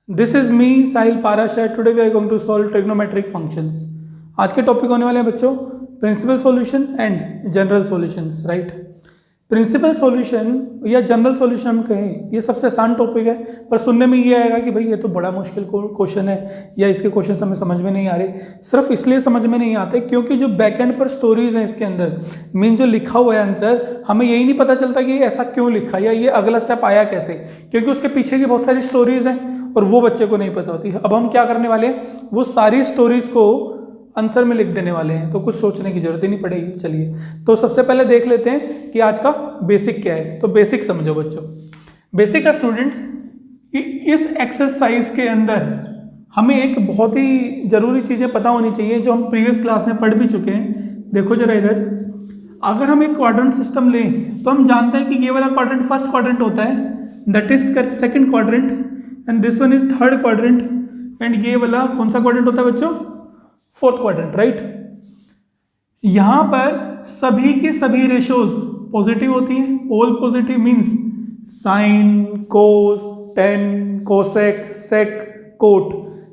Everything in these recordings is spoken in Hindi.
This is me Sahil Parashar. Today we are going to solve trigonometric functions. आज के टॉपिक होने वाले हैं बच्चों principal solution and general solutions. Right, principal solution या जनरल सॉल्यूशन हम कहें ये सबसे आसान टॉपिक है, पर सुनने में ये आएगा कि भाई ये तो बड़ा मुश्किल क्वेश्चन है या इसके क्वेश्चन हमें समझ में नहीं आ रहे। सिर्फ इसलिए समझ में नहीं आते क्योंकि जो बैक एंड पर स्टोरीज हैं इसके अंदर मीन जो लिखा हुआ है आंसर, हमें यही नहीं पता चलता कि ऐसा क्यों लिखा या ये अगला स्टेप आया कैसे, क्योंकि उसके पीछे की बहुत सारी स्टोरीज हैं और वो बच्चे को नहीं पता होती। अब हम क्या करने वाले हैं, वो सारी स्टोरीज को आंसर में लिख देने वाले हैं, तो कुछ सोचने की जरूरत ही नहीं पड़ेगी। चलिए तो सबसे पहले देख लेते हैं कि आज का बेसिक क्या है। तो बेसिक समझो बच्चों। बेसिक है स्टूडेंट्स, इस एक्सरसाइज के अंदर हमें एक बहुत ही जरूरी चीजें पता होनी चाहिए जो हम प्रीवियस क्लास में पढ़ भी चुके हैं। देखो जरा इधर, अगर हम एक क्वाड्रेंट सिस्टम लें तो हम जानते हैं कि ये वाला क्वाड्रेंट फर्स्ट क्वाड्रेंट होता है, that is second quadrant, and this one is third quadrant, and ये वाला कौन सा क्वाड्रेंट होता है बच्चों, फोर्थ क्वाड्रेंट। राइट, यहां पर सभी की सभी रेशोज पॉजिटिव होती हैं। ऑल पॉजिटिव मींस साइन, कोस, टेन, कोसेक, सेक, कोट,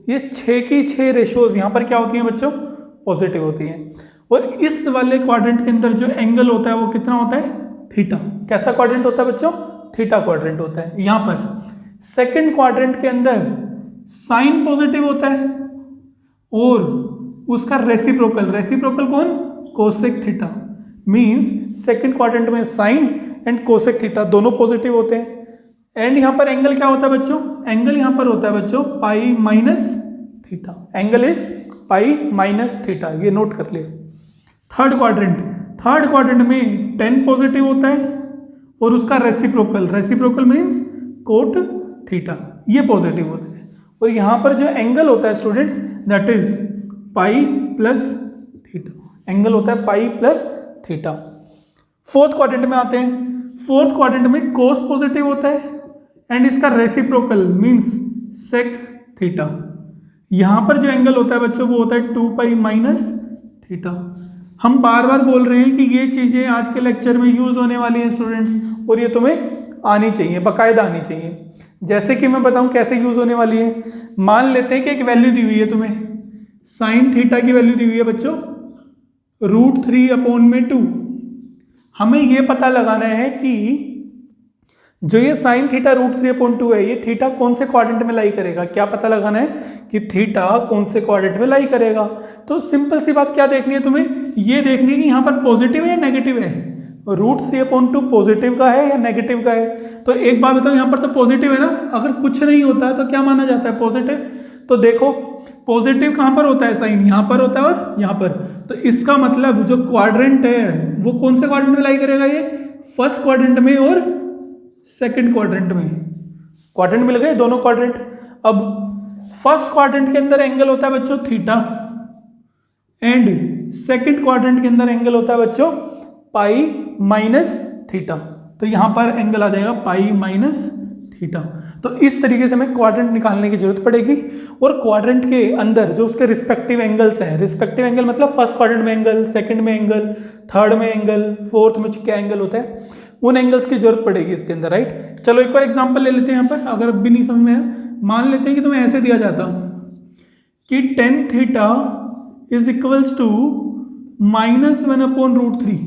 ये 6 की 6 रेशोज यहां पर क्या होती हैं बच्चों, पॉजिटिव होती हैं। और इस वाले क्वाड्रेंट के अंदर जो एंगल होता है वो कितना होता है, थीटा। कैसा क्वाड्रेंट होता है बच्चों, थीटा क्वाड्रेंट होता है। यहां पर सेकंड क्वाड्रेंट के अंदर साइन पॉजिटिव होता है और उसका रेसिप्रोकल कौन, cosec theta. Means second quadrant में साइन एंड कोसेक थीटा दोनों पॉजिटिव होते हैं। एंड यहां पर एंगल क्या होता है बच्चों, एंगल यहां पर होता है बच्चों पाई minus theta. Angle is pi minus theta, ये नोट कर लिया। थर्ड क्वाड्रेंट में 10 पॉजिटिव होता है और उसका रेसिप्रोकल मींस कोट थीटा, ये पॉजिटिव होता है। और यहां पर जो एंगल होता है students, that is pi plus theta. Angle होता है pi plus theta. Fourth quadrant में आते हैं। फोर्थ क्वाड्रेंट में कोस पॉजिटिव होता है एंड इसका रेसिप्रोकल मींस सेक थीटा। यहां पर जो एंगल होता है बच्चों वो होता है 2 पाई माइनस थीटा। हम बार बार बोल रहे हैं कि ये चीजें आज के लेक्चर में यूज होने वाली हैं स्टूडेंट्स, और ये तुम्हें आनी चाहिए, बाकायदा आनी चाहिए। जैसे कि मैं बताऊं कैसे यूज होने वाली है। मान लेते हैं कि एक वैल्यू दी हुई है तुम्हें, साइन थीटा की वैल्यू दी हुई है बच्चों √3/2। हमें यह पता लगाना है कि जो ये साइन थीटा √3/2 है, ये थीटा कौन से क्वाड्रेंट में लाई करेगा। क्या पता लगाना है कि थीटा कौन से क्वाड्रेंट में लाई करेगा। तो सिंपल सी बात क्या देखनी है तुम्हें, ये देखनी है कि यहां पर पॉजिटिव है या नेगेटिव है। √3/2 पॉजिटिव का है या नेगेटिव का है। तो एक बात बताओ, यहां पर तो पॉजिटिव है ना, अगर कुछ नहीं होता है तो क्या माना जाता है, पॉजिटिव। तो देखो पॉजिटिव कहां पर होता है, साइन यहां पर होता है और यहां पर। तो इसका मतलब जो क्वाड्रेंट है वो कौन से क्वाड्रेंट में लाई करेगा, ये फर्स्ट क्वाड्रेंट में और सेकंड क्वाड्रेंट में। क्वाड्रेंट मिल गए दोनों क्वाड्रेंट। अब फर्स्ट क्वाड्रेंट के अंदर एंगल होता है बच्चों थीटा एंड सेकंड क्वाड्रेंट के अंदर एंगल होता है बच्चों पाई माइनस थीटा। तो यहां पर एंगल आ जाएगा पाई माइनस थीटा। तो इस तरीके से हमें क्वाड्रेंट निकालने की जरूरत पड़ेगी। और क्वाड्रेंट के अंदर जो उसके रिस्पेक्टिव एंगल्स हैं, रिस्पेक्टिव एंगल मतलब फर्स्ट क्वाड्रेंट में एंगल, सेकंड में एंगल, थर्ड में एंगल, फोर्थ में क्या एंगल होता है, उन एंगल्स की जरूरत पड़ेगी इसके अंदर। राइट, चलो एक और एग्जांपल ले लेते हैं यहाँ पर, अगर अब भी नहीं समझ में आया। मान लेते हैं कि तुम्हें ऐसे दिया जाता कि tan theta is equals to -1/√3।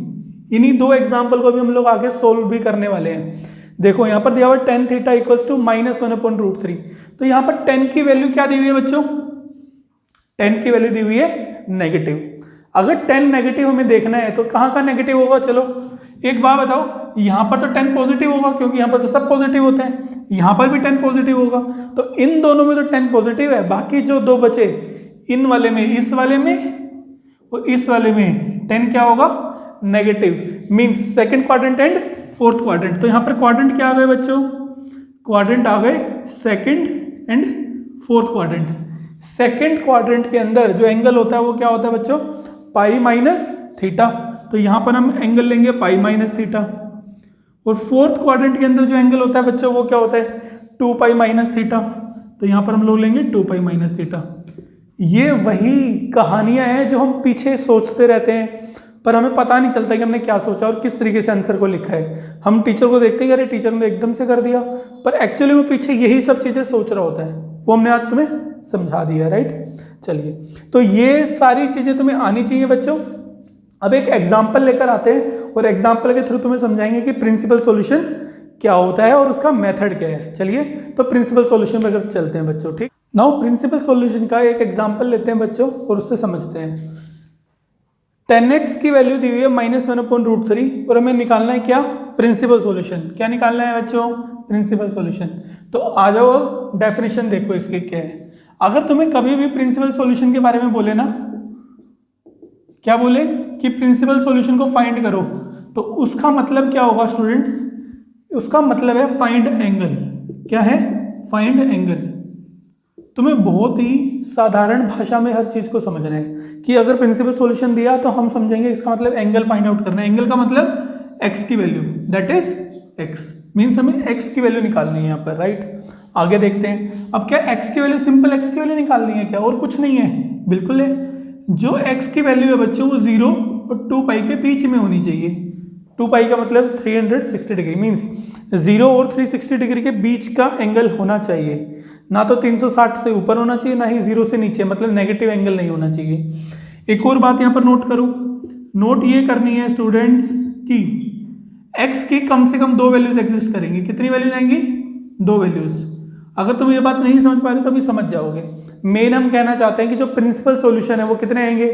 इन्हीं दो एग्जाम्पल को भी हम लोग आगे सोल्व भी करने वाले हैं। देखो यहां पर दिया हुआ tan थीटा इक्वल्स टू -1/√3। तो यहां पर tan की वैल्यू क्या दी हुई है बच्चों, tan की वैल्यू दी हुई है नेगेटिव। अगर tan नेगेटिव हमें देखना है तो कहां का नेगेटिव होगा, चलो एक बात बताओ, यहां पर तो tan पॉजिटिव होगा क्योंकि यहां पर तो सब पॉजिटिव होते हैं, यहां पर भी tan पॉजिटिव होगा। तो इन दोनों में तो tan पॉजिटिव है, बाकी जो दो बचे इन वाले में, इस वाले में और इस वाले में tan क्या होगा, negative. Means second quadrant and fourth quadrant. तो यहां पर क्वाड्रेंट क्या आ गए बच्चों, क्वाड्रेंट आ गए second and fourth quadrant. Second quadrant के अंदर जो एंगल होता है वो क्या होता है बच्चों, पाई माइनस थीटा। तो यहां पर हम एंगल लेंगे पाई माइनस थीटा। और फोर्थ क्वाड्रेंट के अंदर जो एंगल होता है बच्चों वो क्या होता है, 2 पाई माइनस थीटा। तो यहां पर हम लोग लेंगे 2 पाई माइनस थीटा। ये वही कहानियां हैं जो हम पीछे सोचते रहते हैं, पर हमें पता नहीं चलता कि हमने क्या सोचा और किस तरीके से आंसर को लिखा है। हम टीचर को देखते हैं, अरे टीचर ने एकदम से कर दिया, पर एक्चुअली वो पीछे यही सब चीजें सोच रहा होता है, वो हमने आज तुम्हें समझा दिया, राइट। चलिए, तो ये सारी चीज़ें तुम्हें आनी चाहिए बच्चों। अब एक एग्जाम्पल लेकर आते हैं और एग्जाम्पल के थ्रू तुम्हें समझाएंगे कि प्रिंसिपल सॉल्यूशन क्या होता है और उसका मेथड क्या है। चलिए, तो प्रिंसिपल सॉल्यूशन पर चलते हैं बच्चों, ठीक। नाउ प्रिंसिपल सॉल्यूशन का एक एग्जाम्पल लेते हैं बच्चों और उससे समझते हैं। 10x की वैल्यू दी हुई है -1/√3 और हमें निकालना है क्या, प्रिंसिपल सॉल्यूशन। क्या निकालना है बच्चों, प्रिंसिपल सॉल्यूशन। तो आ जाओ, डेफिनेशन देखो इसकी क्या है। अगर तुम्हें कभी भी प्रिंसिपल सॉल्यूशन के बारे में बोले ना, क्या बोले कि प्रिंसिपल सॉल्यूशन को फाइंड करो, तो उसका मतलब क्या होगा स्टूडेंट्स, उसका मतलब है फाइंड एंगल। क्या है, फाइंड एंगल। तुम्हें बहुत ही साधारण भाषा में हर चीज को समझना है कि अगर प्रिंसिपल सॉल्यूशन दिया तो हम समझेंगे इसका मतलब एंगल फाइंड आउट करना है। एंगल का मतलब x की value, that is x, means हमें x की वैल्यू निकालनी है यहाँ पर, राइट। आगे देखते हैं। अब क्या x की वैल्यू, सिंपल x की वैल्यू निकालनी है क्या, और कुछ नहीं है, बिल्कुल है। जो x की वैल्यू है बच्चों वो 0 और 2 पाई के बीच में होनी चाहिए। 2 पाई का मतलब 360 डिग्री, मीन्स 0 और 360 डिग्री के बीच का एंगल होना चाहिए। ना तो 360 से ऊपर होना चाहिए, ना ही 0 से नीचे, मतलब नेगेटिव एंगल नहीं होना चाहिए। एक और बात यहाँ पर नोट करो, नोट ये करनी है स्टूडेंट्स कि x की कम से कम 2 वैल्यूज एग्जिस्ट करेंगी। कितनी वैल्यूज आएंगी, 2 वैल्यूज। अगर तुम ये बात नहीं समझ पा रहे तो अभी समझ जाओगे। मेन हम कहना चाहते हैं कि जो प्रिंसिपल सॉल्यूशन है वो कितने आएंगे,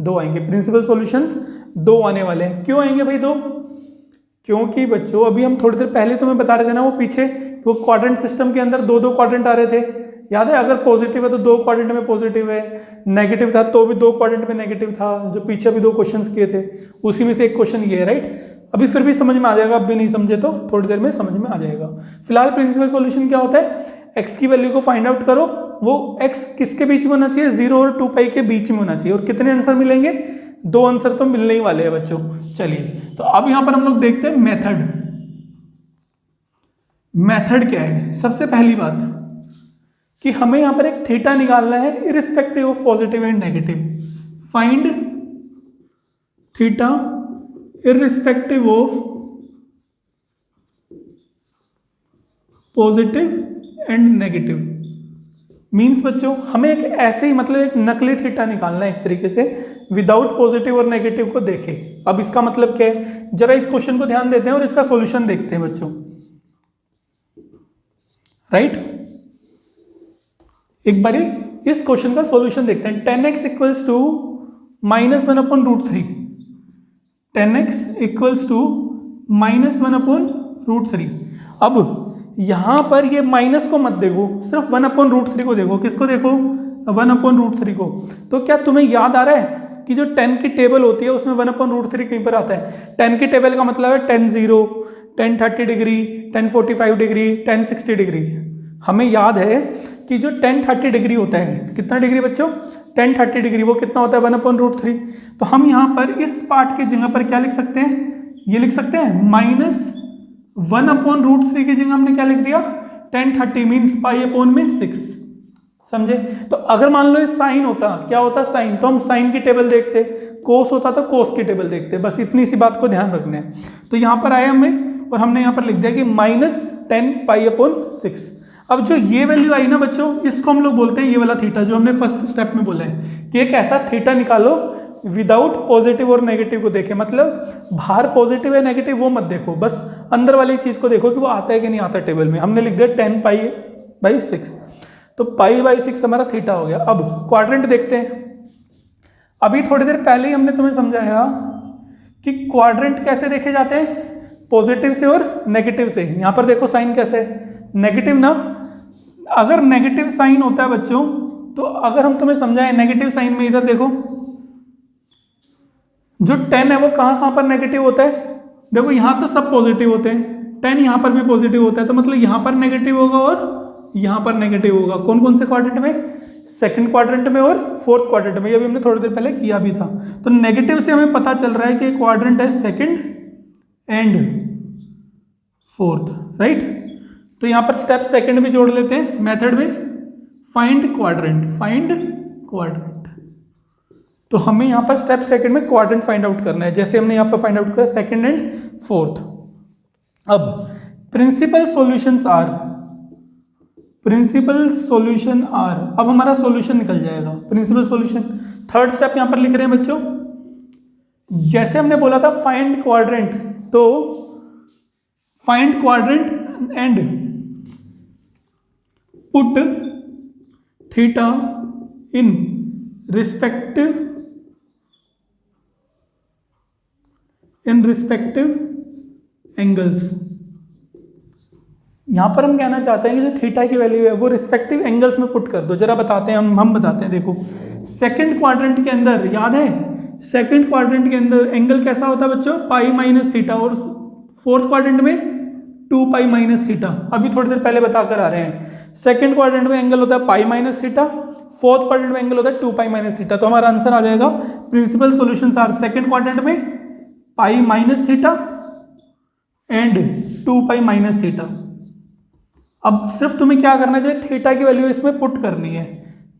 2 आएंगे। प्रिंसिपल सॉल्यूशंस 2 आने वाले हैं। क्यों आएंगे भाई 2, क्योंकि बच्चों अभी हम थोड़ी देर पहले तुम्हें बता रहे थे ना, वो पीछे वो क्वाड्रेंट सिस्टम के अंदर 2-2 क्वाड्रेंट आ रहे थे, याद है। अगर पॉजिटिव है तो 2 क्वाड्रेंट में पॉजिटिव है, नेगेटिव था तो भी 2 क्वाड्रेंट में नेगेटिव था। जो पीछे भी 2 क्वेश्चंस किए थे उसी में से एक क्वेश्चन ये है, राइट। अभी फिर भी समझ में आ जाएगा, अब भी नहीं समझे तो थोड़ी देर में समझ में आ जाएगा। फिलहाल प्रिंसिपल सॉल्यूशन क्या होता है, x की वैल्यू को फाइंड आउट करो, वो x किसके बीच में होना चाहिए, 0 और 2 पाई के बीच में होना चाहिए। और कितने आंसर मिलेंगे, 2 आंसर तो मिलने ही वाले हैं बच्चों। चलिए, तो अब यहां पर हम लोग देखते हैं मेथड। मेथड क्या है, सबसे पहली बात कि हमें यहां पर एक थीटा निकालना है irrespective of positive and negative. Find theta irrespective of positive and negative. Means बच्चों हमें एक ऐसे ही, मतलब एक नकली थीटा निकालना है एक तरीके से, विदाउट पॉजिटिव और नेगेटिव को देखे। अब इसका मतलब क्या है, जरा इस क्वेश्चन को ध्यान देते हैं और इसका सॉल्यूशन देखते हैं बच्चों, राइट। एक बारी इस क्वेश्चन का सॉल्यूशन देखते हैं। 10x equals to -1/√3, 10x equals to -1/√3। अब यहां पर ये माइनस को मत देखो, सिर्फ 1/√3 को देखो। किसको देखो, 1/√3 को। तो क्या तुम्हें याद आ रहा है कि जो 10 की टेबल होती है उसमें 1/√3 कहीं पर आता है। 10 की टेबल का मतलब है 10 0, 10 30 डिग्री, 10 45 डिग्री, 10 60 डिग्री। हमें याद है कि जो 10 30 डिग्री होता है, कितना डिग्री बच्चों, 10 30 डिग्री, वो कितना होता है 1/√3। तो हम यहाँ पर इस पार्ट की जगह पर क्या लिख सकते हैं, ये लिख सकते हैं -1/√3 की जगह हमने क्या लिख दिया 10 30, मीन्स π/6। समझे। तो अगर मान लो ये साइन होता, क्या होता साइन, तो हम साइन की टेबल देखते, कोस होता तो कोस की टेबल देखते। बस इतनी सी बात को ध्यान रखना है। तो यहाँ पर आए हमें और हमने यहाँ पर लिख दिया कि -10 π/6। अब जो ये वैल्यू आई ना बच्चों, इसको हम लोग बोलते हैं ये वाला थीटा, जो हमने फर्स्ट स्टेप में बोला है कि एक ऐसा थीटा निकालो विदाउट पॉजिटिव और नेगेटिव को देखे। मतलब बाहर पॉजिटिव है नेगेटिव वो मत देखो, बस अंदर वाली चीज को देखो कि वो आता है कि नहीं आता टेबल में। हमने लिख दिया 10 π/6, तो π/6 हमारा थीटा हो गया। अब क्वाड्रेंट देखते हैं। अभी थोड़ी देर पहले ही हमने तुम्हें समझाया कि क्वाड्रेंट कैसे देखे जाते हैं, पॉजिटिव से और नेगेटिव से। यहां पर देखो साइन कैसे है, नेगेटिव ना। अगर नेगेटिव साइन होता है बच्चों, तो अगर हम तुम्हें समझाएं नेगेटिव साइन में, इधर देखो जो 10 है वो कहां पर नेगेटिव होता है, देखो यहां तो सब पॉजिटिव होते हैं, 10 यहां पर भी पॉजिटिव होता है, तो मतलब यहां पर नेगेटिव होगा और यहां पर नेगेटिव होगा। कौन कौन से क्वाड्रेंट में, सेकंड क्वाड्रेंट में और फोर्थ क्वाड्रेंट में। ये भी हमने थोड़ी देर पहले किया भी था। तो नेगेटिव से हमें पता चल रहा है कि क्वाड्रेंट है सेकंड एंड फोर्थ, राइट। तो यहां पर स्टेप सेकंड भी जोड़ लेते हैं मेथड में, फाइंड क्वाड्रेंट, फाइंड क्वाड्रेंट। तो हमें यहां पर स्टेप सेकंड में क्वाड्रेंट फाइंड आउट करना है, जैसे हमने यहां पर फाइंड आउट किया सेकंड एंड फोर्थ। अब principal solutions are, principal solution are. अब हमारा सॉल्यूशन निकल जाएगा, प्रिंसिपल सॉल्यूशन। थर्ड स्टेप यहां पर लिख रहे हैं बच्चों, जैसे हमने बोला था फाइंड क्वाड्रेंट, तो find quadrant and put theta in respective angles. यहां पर हम कहना चाहते हैं कि जो थीटा की वैल्यू है वो रिस्पेक्टिव एंगल्स में पुट कर दो। जरा बताते हैं, हम बताते हैं। देखो सेकंड क्वाड्रेंट के अंदर, याद है सेकंड क्वाड्रेंट के अंदर एंगल कैसा होता है बच्चों, पाई माइनस थीटा, और फोर्थ क्वाड्रेंट में 2 पाई माइनस थीटा। अभी थोड़ी देर पहले बताकर आ रहे हैं, सेकंड क्वाड्रेंट में एंगल होता है पाई माइनस थीटा, फोर्थ क्वाड्रेंट में एंगल होता है 2 पाई माइनस थीटा। तो हमारा आंसर आ जाएगा principal solutions are second quadrant में pi minus theta and 2 pi minus theta. अब सिर्फ तुम्हें क्या करना चाहिए, थीटा की वैल्यू इसमें पुट करनी है।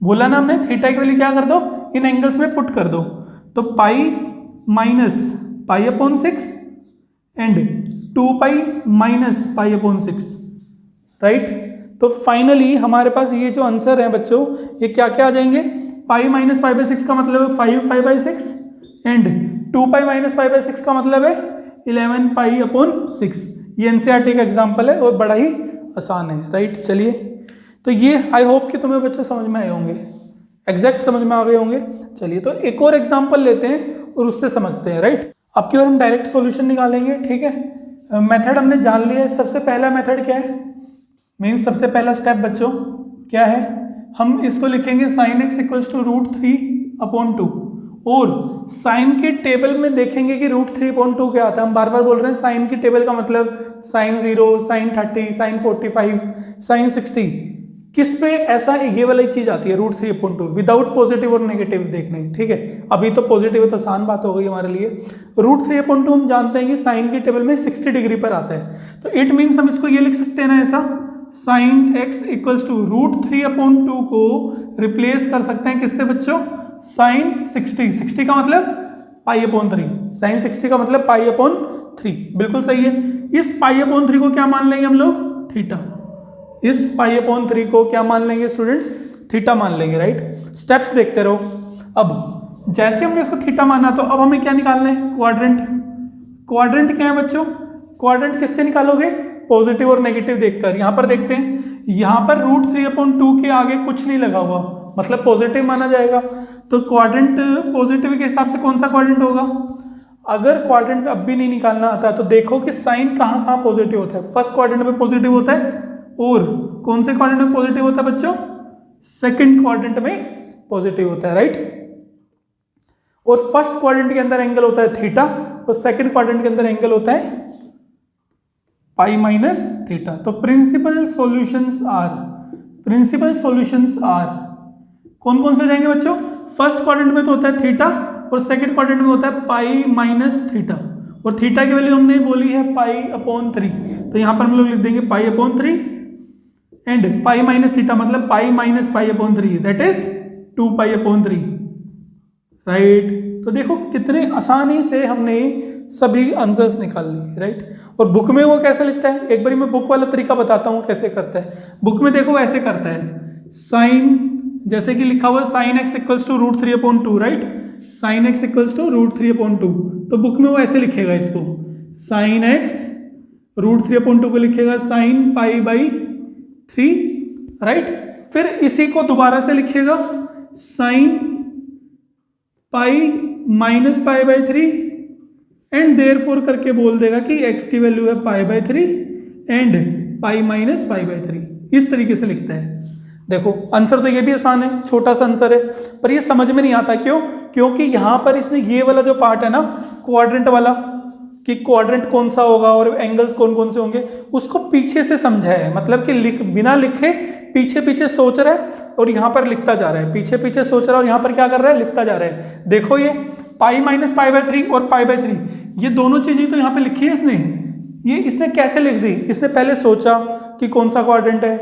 बोला ना हमने, थीटा की वैल्यू क्या कर दो, इन एंगल्स में पुट कर दो। तो pi minus pi upon 6 and 2 pi minus pi upon 6, right. तो फाइनली हमारे पास ये जो आंसर है बच्चों, ये क्या क्या आ जाएंगे, पाई माइनस पाई बाई 6 का मतलब है 5 pi by 6 and 2 pi minus pi by 6 का मतलब है 11 पाई अपॉन 6। ये एनसीईआरटी का एग्जाम्पल है और बड़ा ही आसान है, राइट। चलिए, तो ये आई होप कि तुम्हें बच्चे समझ में आए होंगे, एग्जैक्ट समझ में आ गए होंगे। चलिए, तो एक और एग्जाम्पल लेते हैं और उससे समझते हैं, राइट। अब की बार हम डायरेक्ट सॉल्यूशन निकालेंगे, ठीक है। मेथड हमने जान लिया है। सबसे पहला मेथड क्या है, मीन्स सबसे पहला स्टेप बच्चों क्या है, हम इसको लिखेंगे साइन एक्स इक्वल्स टू √3/2, और साइन के टेबल में देखेंगे कि √3/2 क्या आता है। हम बार बार बोल रहे हैं साइन की टेबल का मतलब साइन 0, साइन 30, साइन 45, साइन 60, किस पे ऐसा ये वाली चीज आती है √3/2 विदाउट पॉजिटिव और नेगेटिव देखने, ठीक है। अभी तो पॉजिटिव है तो आसान बात हो गई हमारे लिए। √3/2 हम जानते हैं कि साइन की टेबल में 60 डिग्री पर आता है, तो इट मीन्स हम इसको ये लिख सकते हैं ना, ऐसा साइन एक्स इक्वल्स टू √3/2 को रिप्लेस कर सकते हैं किससे बच्चों, साइन 60 का मतलब पाई/3, साइन 60 का मतलब पाई/3, बिल्कुल सही है। इस पाई/3 को क्या मान लेंगे हम लोग, थीटा। इस पाई/3 को क्या मान लेंगे स्टूडेंट्स, थीटा मान लेंगे, राइट। स्टेप्स देखते रहो। अब जैसे हमने इसको थीटा माना, तो अब हमें क्या निकालना है, क्वाड्रेंट। क्वाड्रेंट क्या है बच्चों, क्वाड्रेंट किससे निकालोगे, पॉजिटिव और नेगेटिव देखकर। यहां पर देखते हैं, यहां पर √3/2 के आगे कुछ नहीं लगा हुआ, मतलब पॉजिटिव माना जाएगा। तो क्वाड्रेंट पॉजिटिव के हिसाब से कौन सा क्वाड्रेंट होगा। अगर क्वाड्रेंट अब भी नहीं निकालना आता तो देखो कि साइन कहाँ कहाँ पॉजिटिव होता है। फर्स्ट क्वाड्रेंट में पॉजिटिव होता है, और कौन से क्वाड्रेंट में पॉजिटिव होता है बच्चों, सेकंड क्वाड्रेंट में पॉजिटिव होता है, राइट। और फर्स्ट क्वाड्रेंट के अंदर एंगल होता है थीटा, और सेकंड क्वाड्रेंट के अंदर एंगल होता है पाई माइनस थीटा। तो प्रिंसिपल सॉल्यूशंस आर कौन कौन से हो जाएंगे बच्चों, फर्स्ट क्वाड्रेंट में तो होता है थीटा, और सेकंड क्वाड्रेंट में होता है पाई माइनस थीटा, और थीटा की वैल्यू हमने बोली है पाई/3, तो यहां पर हम लोग लिख देंगे पाई/3 एंड पाई माइनस थीटा मतलब पाई माइनस पाई/3, दैट इज 2 पाई/3, राइट। तो देखो कितने आसानी से हमने सभी आंसर्स निकाल लिए, राइट। और बुक में वो कैसे लिखता है, एक बार मैं बुक वाला तरीका बताता हूँ कैसे करता है। बुक में देखो ऐसे करता है, साइन जैसे कि लिखा हुआ sine x equals to √3/2, right. Sine x equals to √3/2, तो बुक में वो ऐसे लिखेगा इसको, साइन एक्स √3/2 को लिखेगा साइन पाई/3, राइट। फिर इसी को दोबारा से लिखेगा साइन पाई माइनस पाई/3 एंड देयरफॉर करके बोल देगा कि x की वैल्यू है पाई/3 एंड पाई माइनस पाई/3, इस तरीके से लिखता है। देखो आंसर तो ये भी आसान है, छोटा सा आंसर है, पर ये समझ में नहीं आता। क्यों, क्योंकि यहां पर इसने ये वाला जो पार्ट है ना क्वाड्रेंट वाला, कि क्वाड्रेंट कौन सा होगा और एंगल्स कौन कौन से होंगे, उसको पीछे से समझा है। मतलब कि बिना लिखे पीछे पीछे सोच रहा है और यहाँ पर लिखता जा रहा है, पीछे पीछे सोच रहा है और यहाँ पर क्या कर रहा है, लिखता जा रहा है। देखो ये पाई माइनस पाई/3 और पाई/3, ये दोनों चीजें तो यहाँ पे लिखी है इसने। ये इसने कैसे लिख दी, इसने पहले सोचा कि कौन सा क्वाड्रेंट है,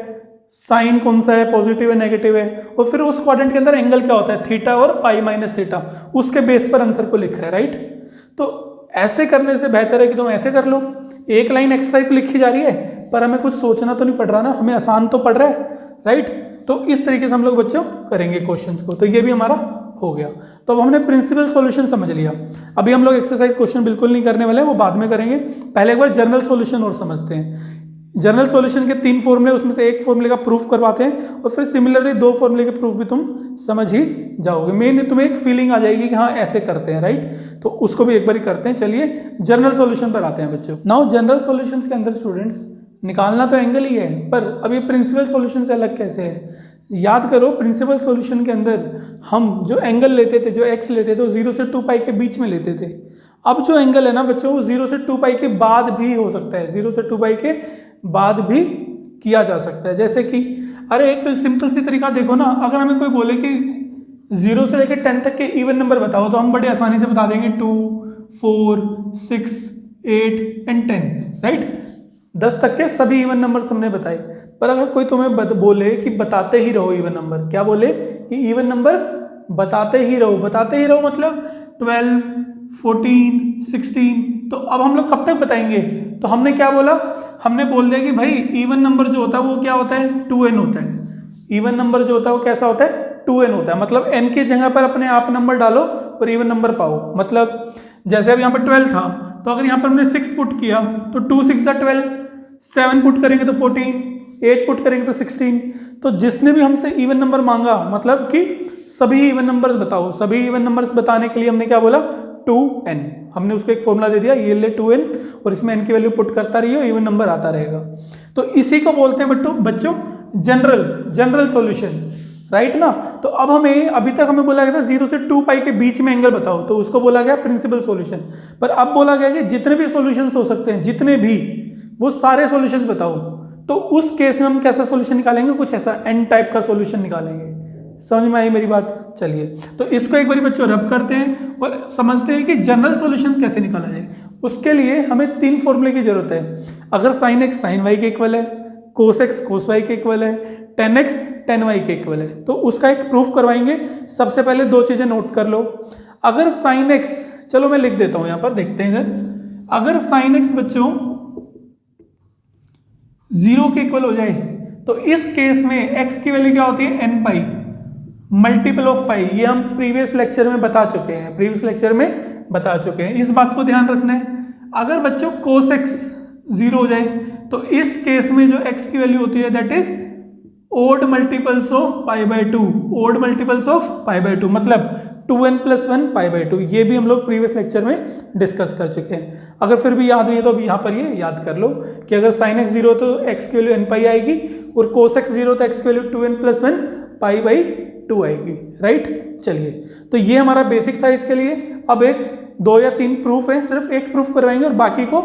साइन कौन सा है, पॉजिटिव है नेगेटिव है, और फिर उस क्वाड्रेंट के अंदर एंगल क्या होता है, थीटा और पाई माइनस थीटा, उसके बेस पर आंसर को लिखा है, राइट। तो ऐसे करने से बेहतर है कि तुम ऐसे कर लो, एक लाइन एक्स्ट्रा ही तो लिखी जा रही है, पर हमें कुछ सोचना तो नहीं पड़ रहा ना, हमें आसान तो पड़ रहा है, राइट। तो इस तरीके से हम लोग बच्चों करेंगे क्वेश्चंस को। तो ये भी हमारा हो गया। तो अब हमने प्रिंसिपल सॉल्यूशन समझ लिया। अभी हम लोग एक्सरसाइज क्वेश्चन बिल्कुल नहीं करने वाले हैं, वो बाद में करेंगे। पहले एक बार जनरल सॉल्यूशन और समझते हैं। जनरल सॉल्यूशन के 3 फॉर्मूले, उसमें से एक फॉर्मूले का प्रूफ करवाते हैं और फिर सिमिलरली 2 फॉर्मूले के प्रूफ भी तुम समझ ही जाओगे। मेन तुम्हें एक फीलिंग आ जाएगी कि हाँ ऐसे करते हैं, राइट। तो उसको भी एक बार ही करते हैं। चलिए जनरल सॉल्यूशन पर आते हैं बच्चों। नाउ जनरल सॉल्यूशन के अंदर स्टूडेंट्स निकालना तो एंगल ही है, पर अब ये प्रिंसिपल सॉल्यूशन से अलग कैसे है। याद करो, प्रिंसिपल सॉल्यूशन के अंदर हम जो एंगल लेते थे, जो एक्स लेते थे, वो 0 से 2 पाई के बीच में लेते थे। अब जो एंगल है ना बच्चों, वो 0 से 2 पाई के बाद भी हो सकता है, 0 से 2 पाई के बाद भी किया जा सकता है। जैसे कि अरे एक सिंपल सी तरीका देखो ना, अगर हमें कोई बोले कि 0 से लेकर 10 तक के इवन नंबर बताओ, तो हम बड़े आसानी से बता देंगे 2, 4, 6, 8 एंड 10, राइट। 10 तक के सभी इवन नंबर हमने बताए। पर अगर कोई तुम्हें बोले कि बताते ही रहो इवन नंबर, क्या बोले कि इवन नंबर्स बताते ही रहो, बताते ही रहो मतलब 12, 14, 16, तो अब हम लोग कब तक बताएंगे। तो हमने क्या बोला, हमने बोल दिया कि भाई इवन नंबर जो होता है वो क्या होता है, 2n होता है। इवन नंबर जो होता है वो कैसा होता है, 2n होता है। मतलब n की जगह पर अपने आप नंबर डालो और इवन नंबर पाओ। मतलब जैसे अब यहाँ पर 12 था, तो अगर यहाँ पर हमने 6 पुट किया तो 2 6 12, 7 पुट करेंगे तो 14, 8 पुट करेंगे तो 16। तो जिसने भी हमसे इवन नंबर मांगा, मतलब कि सभी इवन नंबर्स बताओ, सभी इवन नंबर्स बताने के लिए हमने क्या बोला, 2n। हमने उसको एक फॉर्मूला दे दिया, ये ले 2n और इसमें n की वैल्यू पुट करता रहिए, इवन नंबर आता रहेगा। तो इसी को बोलते हैं बच्चों जनरल सॉल्यूशन, राइट ना। तो अब हमें, अभी तक हमें बोला गया था 0 से 2 पाई के बीच में एंगल बताओ, तो उसको बोला गया प्रिंसिपल सॉल्यूशन। पर अब बोला गया कि जितने भी सॉल्यूशंस हो सकते हैं, जितने भी, वो सारे सॉल्यूशंस बताओ। तो उस केस में हम कैसा सॉल्यूशन निकालेंगे, कुछ ऐसा n टाइप का सॉल्यूशन निकालेंगे। समझ में आई मेरी बात। चलिए तो इसको एक बार बच्चों रब करते हैं और समझते हैं कि जनरल सॉल्यूशन कैसे निकाला जाए। उसके लिए हमें 3 फॉर्मूले की जरूरत है। अगर साइन एक्स साइन वाई के इक्वल है, कोस एक्स कोस वाई के इक्वल है, टेन एक्स टेन वाई के इक्वल है, तो उसका एक प्रूफ करवाएंगे। सबसे पहले 2 चीजें नोट कर लो। अगर साइन एक्स, चलो मैं लिख देता हूं यहां पर, देखते हैं इधर। अगर साइन एक्स बच्चों 0 के इक्वल हो जाए, तो इस केस में x की वैल्यू क्या होती है, n पाई मल्टीपल ऑफ पाई। ये हम प्रीवियस लेक्चर में बता चुके हैं, इस बात को ध्यान रखना है। अगर बच्चों cos x 0 हो जाए, तो इस केस में जो x की वैल्यू होती है that is odd multiples of pi by 2, odd multiples of pi by 2, मतलब 2n + 1 पाई बाय 2। ये भी हम लोग प्रीवियस लेक्चर में डिस्कस कर चुके हैं। अगर फिर भी याद नहीं है तो अब यहाँ पर ये याद कर लो कि अगर sin x 0 तो x की वैल्यू n पाई आएगी, और cos x 0 तो x की वैल्यू 2n + 1 पाई बाई 2 आएगी, राइट। चलिए तो ये हमारा बेसिक था इसके लिए। अब एक 2 या 3 प्रूफ है, सिर्फ एक प्रूफ करवाएंगे और बाकी को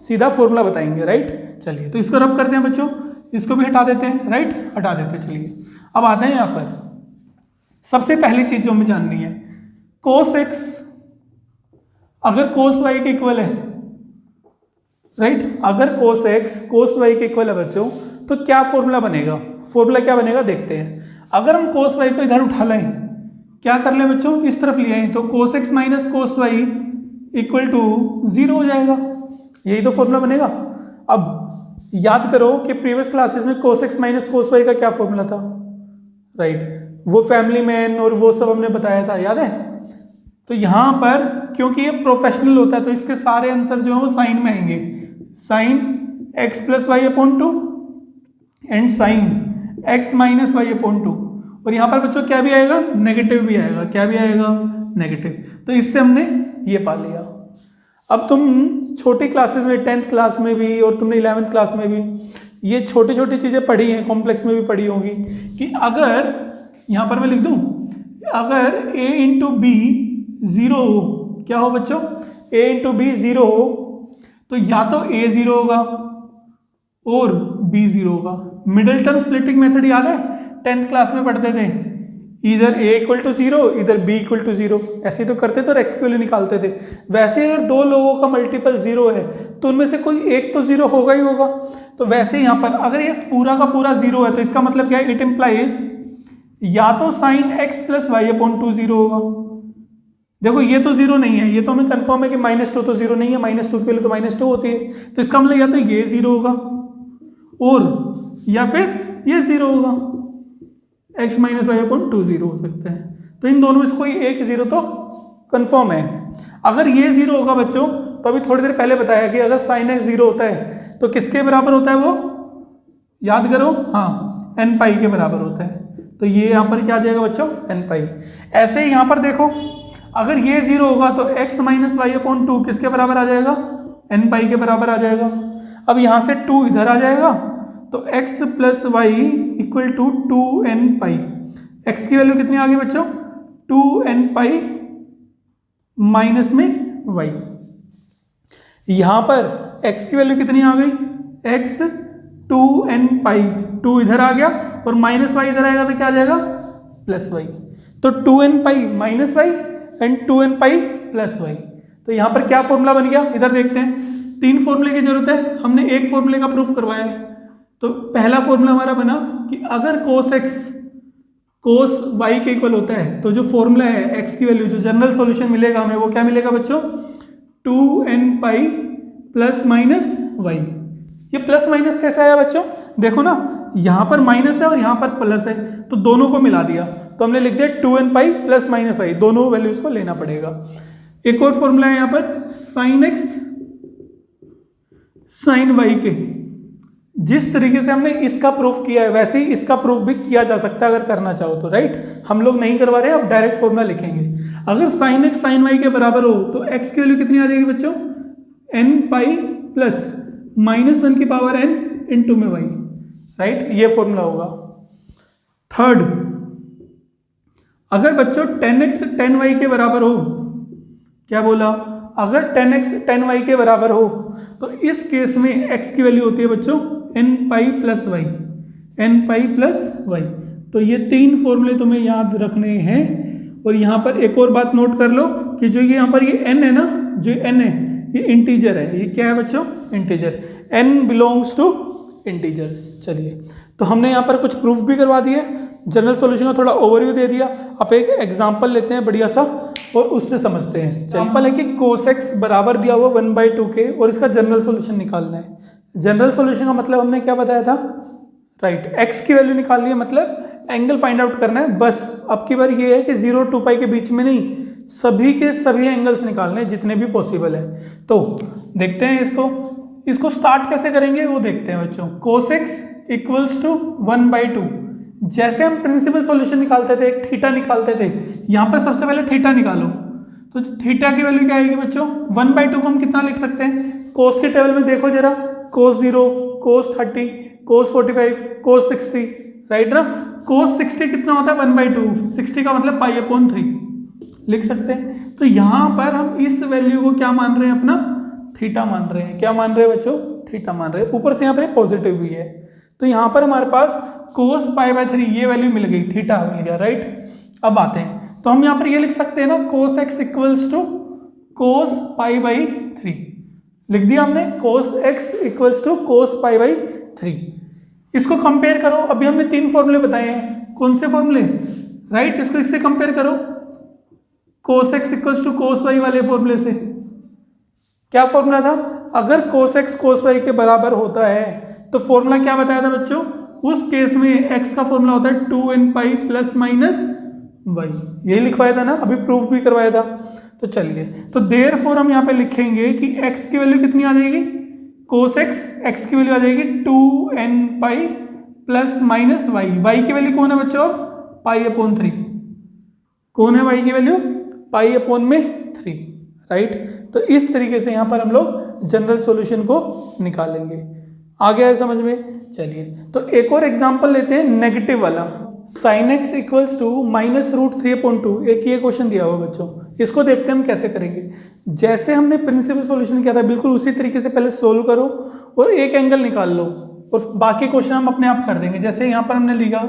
सीधा फॉर्मूला बताएंगे, राइट। चलिए तो इसको रब करते हैं बच्चों, इसको भी हटा देते हैं, राइट, हटा देते हैं। चलिए अब आते हैं यहाँ पर। सबसे पहली चीज जो हमें जाननी है, cos x अगर cos y के इक्वल है, राइट, अगर cos x cos y के इक्वल है बच्चों, तो क्या फॉर्मूला बनेगा, फॉर्मूला क्या बनेगा देखते हैं। अगर हम cos y को इधर उठा लें, क्या कर लें बच्चों, इस तरफ ले आए, तो cos x - cos y = 0 हो जाएगा। यही तो फॉर्मूला बनेगा। अब याद करो कि प्रीवियस क्लासेस में cos x - cos y का क्या फॉर्मूला था, राइट, वो फैमिली मैन और वो सब हमने बताया था, याद है। तो यहाँ पर क्योंकि ये प्रोफेशनल होता है, तो इसके सारे आंसर जो है वो साइन में आएंगे, sin x + y/2 and sin x - y/2। और यहाँ पर बच्चों क्या भी आएगा, नेगेटिव भी आएगा। क्या भी आएगा, नेगेटिव। तो इससे हमने ये पा लिया। अब तुम छोटी क्लासेस में, 10th क्लास में भी और तुमने 11th क्लास में भी ये छोटी छोटी चीज़ें पढ़ी हैं, कॉम्प्लेक्स में भी पढ़ी होंगी, कि अगर यहाँ पर मैं लिख दूँ, अगर a × b 0 हो, क्या हो बच्चों, a × b 0 हो, तो या तो a 0 होगा और b 0 होगा। मिडिल टर्म स्प्लिटिंग मेथड याद है, 10th क्लास में पढ़ते थे, इधर a = 0 इधर b = 0, ऐसे तो करते थे और x की वैल्यू निकालते थे। वैसे अगर 2 लोगों का मल्टीपल 0 है, तो उनमें से कोई एक तो 0 होगा ही होगा। तो वैसे यहाँ पर अगर ये पूरा का पूरा 0 है, तो इसका मतलब क्या है, इट इम्प्लाइज या तो sin x + y/2 0 होगा, देखो ये तो जीरो नहीं है, ये तो हमें कंफर्म है कि -2 तो जीरो नहीं है, -2 की वैल्यू तो -2 होती है, तो इसका मतलब या तो ये जीरो होगा और या फिर ये जीरो होगा, x minus y upon 2 zero हो सकता है। तो इन दोनों में से कोई एक जीरो तो कंफर्म है। अगर ये जीरो होगा बच्चों, तो अभी थोड़ी देर पहले बताया कि अगर साइन x जीरो होता है तो किसके बराबर होता है वो, याद करो, हाँ n पाई के बराबर होता है। तो ये यहाँ पर क्या आ जाएगा बच्चों, n पाई। ऐसे ही यहाँ पर देखो, अगर ये जीरो होगा तो x माइनस वाई अपॉन 2 किसके बराबर आ जाएगा, n पाई के बराबर आ जाएगा। अब यहाँ से 2 इधर आ जाएगा तो x plus y equal to 2n pi. x की वैल्यू कितनी आ गई बच्चों, 2n पाई माइनस में y। यहाँ पर x की वैल्यू कितनी आ गई, x 2n पाई, 2 इधर आ गया और माइनस वाई इधर आएगा तो क्या आ जाएगा, प्लस वाई। तो 2n pi minus y and 2n pi plus y. तो यहाँ पर क्या फॉर्मूला बन गया, इधर देखते हैं। 3 फॉर्मूले की जरूरत है, हमने एक फॉर्मूले का प्रूफ करवाया है। तो पहला फॉर्मूला हमारा बना कि अगर cos x cos y के इक्वल होता है तो जो फॉर्मूला है x की वैल्यू, जो जनरल सॉल्यूशन मिलेगा हमें, वो क्या मिलेगा बच्चों, 2n pi plus minus y. ये प्लस माइनस कैसे आया बच्चों, देखो ना, यहाँ पर माइनस है और यहाँ पर प्लस है, तो दोनों को मिला दिया, तो हमने लिख दिया 2n pi plus minus y, दोनों वैल्यूज को लेना पड़ेगा। एक और फॉर्मूला है यहाँ पर, साइन x साइन वाई के, जिस तरीके से हमने इसका प्रूफ किया है वैसे ही इसका प्रूफ भी किया जा सकता है अगर करना चाहो तो, राइट। हम लोग नहीं करवा रहे हैं, अब डायरेक्ट फॉर्मूला लिखेंगे। अगर साइन x साइन वाई के बराबर हो तो x की वैल्यू कितनी आ जाएगी बच्चों, n पाई प्लस -1 की पावर n इंटू में y, राइट। ये फॉर्मूला होगा। थर्ड, अगर बच्चों 10x 10y के बराबर हो, क्या बोला, अगर 10x 10y के बराबर हो तो इस केस में x की वैल्यू होती है बच्चों n pi plus y, n pi plus y. तो ये 3 फॉर्मूले तुम्हें याद रखने हैं। और यहाँ पर एक और बात नोट कर लो कि जो ये यहाँ पर ये n है ना, जो n है ये इंटीजर है। ये क्या है बच्चों, integer, n belongs to integers. चलिए, तो हमने यहाँ पर कुछ प्रूफ भी करवा दिए, जनरल सॉल्यूशन का थोड़ा ओवरव्यू दे दिया। अब एक एग्जांपल लेते हैं बढ़िया सा और उससे समझते हैं। एग्जांपल है कि cos x बराबर दिया हुआ 1/2 के और इसका जनरल सॉल्यूशन निकालना है। जनरल सॉल्यूशन का मतलब हमने क्या बताया था, राइट, x की वैल्यू निकालनी है, मतलब एंगल फाइंड आउट करना है बस। अब की बार ये है कि 0 और 2 पाई के बीच में नहीं, सभी के सभी एंगल्स निकालने हैं जितने भी पॉसिबल है। तो देखते हैं इसको स्टार्ट कैसे करेंगे वो देखते हैं बच्चों। cos x equals to 1/2। जैसे हम प्रिंसिपल सॉल्यूशन निकालते थे, एक थीटा निकालते थे, यहाँ पर सबसे पहले थीटा निकालो। तो थीटा की वैल्यू क्या आएगी बच्चों, 1/2 को हम कितना लिख सकते हैं, कोस के टेबल में देखो जरा, cos 0, cos 30, cos 45, cos 60, right ना। cos 60 कितना होता है, 1/2, 60 का मतलब π/3 लिख सकते हैं। तो यहाँ पर हम इस वैल्यू को क्या मान रहे हैं, अपना थीटा मान रहे हैं। क्या मान रहे हैं बच्चों, थीटा मान रहे हैं। ऊपर से यहाँ पर पॉजिटिव भी है, तो यहाँ पर हमारे पास cos π/3 ये वैल्यू मिल गई, थीटा मिल गया, राइट। अब आते हैं, तो हम यहाँ पर ये लिख सकते हैं ना, cos x equals to cos π/3 लिख दिया हमने, cos x equals to cos π/3। इसको कंपेयर करो, अभी हमने 3 फॉर्मूले बताए हैं, कौन से फॉर्मूले, राइट। इसको इससे कंपेयर करो, cos x equals to cos y वाले फॉर्मूले से। क्या फॉर्मूला था, अगर cos x cos y के बराबर होता है तो फॉर्मूला क्या बताया था बच्चों, उस केस में x का फॉर्मूला होता है 2n pi plus minus y। यही लिखवाया था ना, अभी प्रूफ भी करवाया था। तो चलिए, तो देयरफॉर हम यहाँ पे लिखेंगे कि x की वैल्यू कितनी आ जाएगी, cos x की वैल्यू आ जाएगी 2n pi plus minus y। y की वैल्यू कौन है बच्चों, π/3। कौन है y की वैल्यू, π/3, राइट। तो इस तरीके से यहाँ पर हम लोग जनरल सॉल्यूशन को निकालेंगे। आ गया है समझ में। चलिए, तो एक और एग्जांपल लेते हैं, नेगेटिव वाला। sin x equals to -√3/2। एक ये क्वेश्चन दिया हुआ बच्चों, इसको देखते हैं हम कैसे करेंगे। जैसे हमने प्रिंसिपल सॉल्यूशन किया था बिल्कुल उसी तरीके से पहले सोल्व करो और एक एंगल निकाल लो और बाकी क्वेश्चन हम अपने आप कर देंगे। जैसे यहाँ पर हमने लिखा,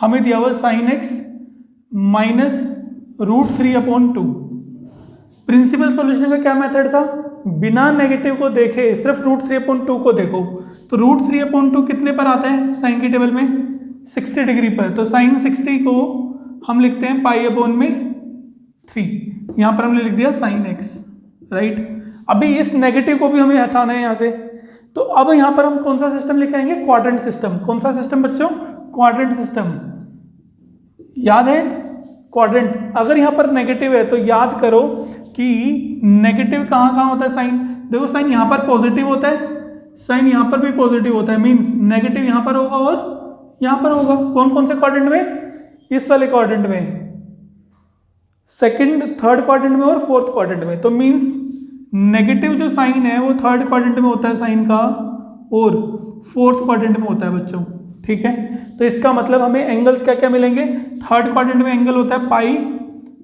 हमें दिया हुआ sin x -√3/2। प्रिंसिपल सॉल्यूशन का क्या मेथड था, बिना नेगेटिव को देखे सिर्फ √3/2 को देखो। तो √3/2 कितने पर आता है साइन की टेबल में, 60 डिग्री पर। तो साइन 60 को हम लिखते हैं π/3। यहाँ पर हमने लिख दिया साइन एक्स, राइट। अभी इस नेगेटिव को भी हमें हटाना है यहाँ से, तो अब यहाँ पर हम कौन सा सिस्टम लेके आएंगे, क्वाड्रेंट सिस्टम। कौन सा सिस्टम बच्चों, क्वाड्रेंट सिस्टम, याद है क्वाड्रेंट। अगर यहाँ पर नेगेटिव है तो याद करो कि नेगेटिव कहाँ कहाँ होता है साइन, देखो साइन यहाँ पर पॉजिटिव होता है, साइन यहाँ पर भी पॉजिटिव होता है, मीन्स नेगेटिव यहाँ पर होगा और यहाँ पर होगा। कौन कौन से क्वाड्रेंट में, इस वाले क्वाड्रेंट में, सेकंड थर्ड क्वाड्रेंट में और फोर्थ क्वाड्रेंट में। तो मीन्स नेगेटिव जो साइन है वो थर्ड क्वाड्रेंट में होता है साइन का, और फोर्थ क्वाड्रेंट में होता है बच्चों, ठीक है। तो इसका मतलब हमें एंगल्स क्या क्या मिलेंगे, थर्ड क्वाड्रेंट में एंगल होता है पाई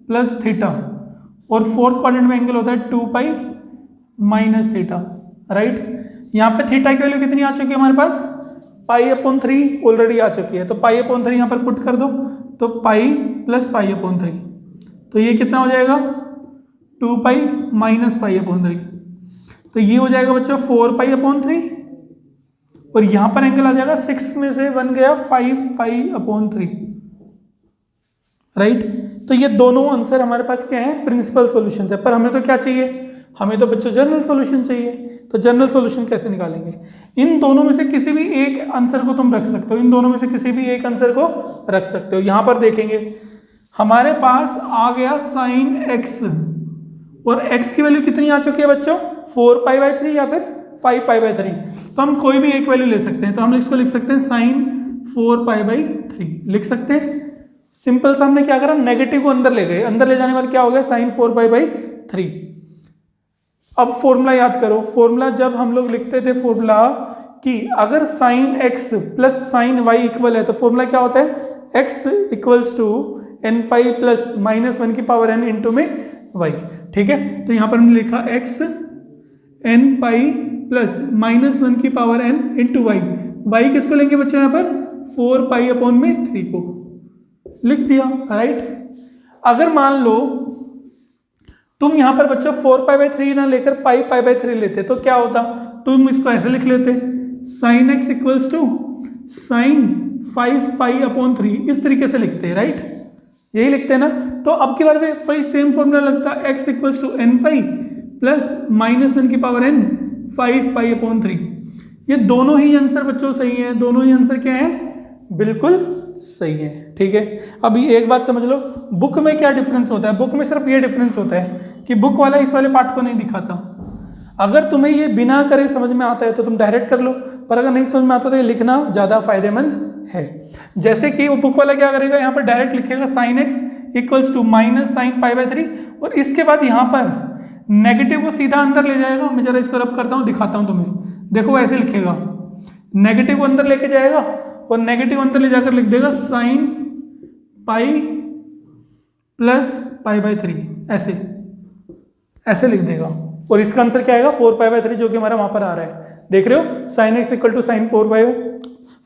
प्लस थीटा, और फोर्थ क्वाड्रेंट में एंगल होता है 2 पाई माइनस थीटा, राइट। यहाँ पे थीटा की वैल्यू कितनी आ चुकी है हमारे पास, पाई अपॉन 3 ऑलरेडी आ चुकी है, तो पाई अपॉन 3 यहाँ पर पुट कर दो, तो पाई प्लस पाई अपॉन 3, तो ये कितना हो जाएगा 2 पाई माइनस पाई अपॉन 3, तो ये हो जाएगा बच्चों 4 पाई अपॉन 3, और यहाँ पर एंगल आ जाएगा 6 में से 1 गया 5 पाई अपॉन 3, राइट। तो ये दोनों आंसर हमारे पास क्या है, प्रिंसिपल सॉल्यूशन है। पर हमें तो क्या चाहिए, हमें तो बच्चों जनरल सॉल्यूशन चाहिए। तो जनरल सॉल्यूशन कैसे निकालेंगे, इन दोनों में से किसी भी एक आंसर को तुम रख सकते हो, इन दोनों में से किसी भी एक आंसर को रख सकते हो। यहाँ पर देखेंगे हमारे पास आ गया साइन एक्स, और x की वैल्यू कितनी आ चुकी है बच्चों, 4 पाई बाई 3 या फिर 5 पाई बाई 3, तो हम कोई भी एक वैल्यू ले सकते हैं। तो हम इसको लिख सकते हैं साइन 4 पाई बाई 3 लिख सकते हैं। सिंपल सा हमने क्या करा, नेगेटिव को अंदर ले गए, अंदर ले जाने पर क्या हो गया साइन 4 पाई बाई 3। अब फॉर्मूला याद करो, फॉर्मूला जब हम लोग लिखते थे फॉर्मूला कि अगर sine x plus sine y equal है, तो फॉर्मूला क्या होता है, x equals to n pi plus minus 1 की पावर n इंटू में y, ठीक है। तो यहाँ पर हमने लिखा x n pi plus minus 1 की power n into y, y किसको लेंगे बच्चों, यहाँ पर 4 पाई अपॉन में 3 को लिख दिया, राइट। अगर मान लो तुम यहाँ पर बच्चों 4 पाई बाई 3 ना लेकर 5 पाई बाई 3 लेते तो क्या होता, तुम इसको ऐसे लिख लेते, sine x equals to sine 5 pi upon 3, इस तरीके से लिखते हैं, राइट, यही लिखते हैं ना। तो अब की बार में वही सेम फॉर्मूला लगता है, x equals to n pi plus minus 1 की पावर n 5 पाई अपॉन 3। ये दोनों ही आंसर बच्चों सही है, दोनों ही आंसर क्या है, बिल्कुल सही है, ठीक है। अभी एक बात समझ लो, बुक में क्या डिफरेंस होता है, बुक में सिर्फ ये डिफरेंस होता है कि बुक वाला इस वाले पार्ट को नहीं दिखाता। अगर तुम्हें ये बिना करे समझ में आता है तो तुम डायरेक्ट कर लो, पर अगर नहीं समझ में आता तो ये लिखना ज़्यादा फायदेमंद है। जैसे कि वो बुक वाला क्या करेगा, यहाँ पर डायरेक्ट लिखेगा sine x equals to minus sine pi by 3, और इसके बाद यहाँ पर नेगेटिव को सीधा अंदर ले जाएगा। मैं जरा इसको रब करता हूँ, दिखाता हूँ तुम्हें, देखो ऐसे लिखेगा, नेगेटिव को अंदर लेके जाएगा और नेगेटिव अंदर ले जाकर लिख देगा sine pi plus pi by 3, ऐसे ऐसे लिख देगा, और इसका आंसर क्या आएगा 4 पाई बाई 3, जो कि हमारा वहां पर आ रहा है, देख रहे हो, sine x equal to sine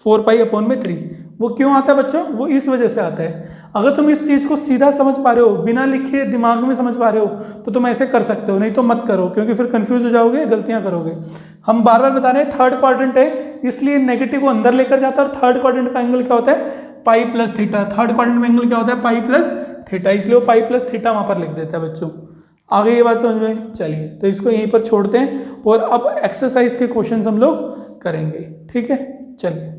4 pi upon में 3। वो क्यों आता है बच्चों, वो इस वजह से आता है। अगर तुम इस चीज को सीधा समझ पा रहे हो, बिना लिखे दिमाग में समझ पा रहे हो, तो तुम ऐसे कर सकते हो, नहीं तो मत करो, क्योंकि फिर कंफ्यूज हो जाओगे, गलतियां करोगे। हम बार बार बता रहे हैं थर्ड क्वाड्रेंट है, इसलिए नेगेटिव को अंदर लेकर जाता है, और थर्ड क्वाड्रेंट का एंगल क्या होता है, pi plus theta. Third quadrant में एंगल क्या होता है, पाई प्लस थीटा, इसलिए वो पाई प्लस थीटा वहां पर लिख देता है बच्चों। आगे ये बात समझ में, चलिए तो इसको यहीं पर छोड़ते हैं, और अब एक्सरसाइज के क्वेश्चन हम लोग करेंगे, ठीक है, चलिए।